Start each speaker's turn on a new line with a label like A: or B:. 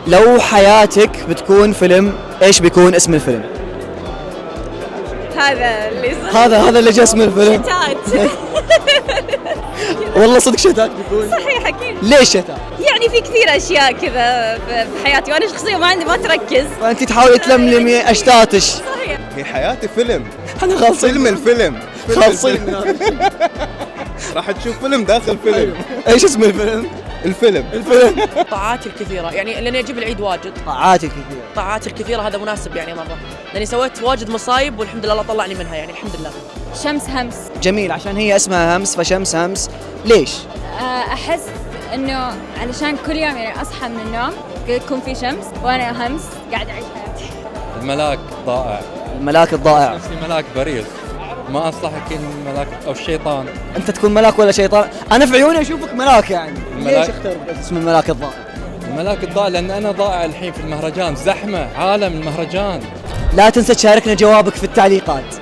A: لو حياتك بتكون فيلم، ايش بيكون اسم الفيلم؟
B: هذا اللي
A: هذا اللي جاء اسم الفيلم.
B: شتات.
A: والله صدق شتات بيكون.
B: صحيح اكيد.
A: ليش شتات؟
B: يعني في كثير اشياء كذا في حياتي وانا شخصيا ما تركز.
A: فانت تحاولي تلملمي اشتاتش.
B: صحيح.
C: في حياتي فيلم.
A: انا خالصين
C: فيلم الفيلم.
A: خالصين من هذا الشيء.
C: راح تشوف فيلم داخل فيلم.
A: ايش اسم الفيلم؟
C: الفيلم.
D: طاعاتي الكثيرة، يعني لأني أجيب العيد واجد.
A: طاعاتك كثير.
D: طاعاتي الكثيرة هذا مناسب يعني مرة، لأني سويت واجد مصايب والحمد لله الله طلعني منها، يعني الحمد لله.
B: شمس همس.
A: جميل، عشان هي اسمها همس فشمس همس. ليش؟
B: احس انه علشان كل يوم يعني اصحى من النوم يكون في شمس وانا همس قاعد اعيش حياتي.
E: الملاك ضائع.
A: الملاك الضائع.
E: نفسي ملاك بريء، ما أصلح أكون ملاك أو الشيطان.
A: انت تكون ملاك ولا شيطان؟ انا في عيوني اشوفك ملاك يعني.
E: الملاك.
A: ليش اخترت اسم الملاك الضائع؟
E: الملاك الضائع لأن أنا ضائع الحين في المهرجان، زحمة عالم المهرجان.
A: لا تنسى تشاركنا جوابك في التعليقات.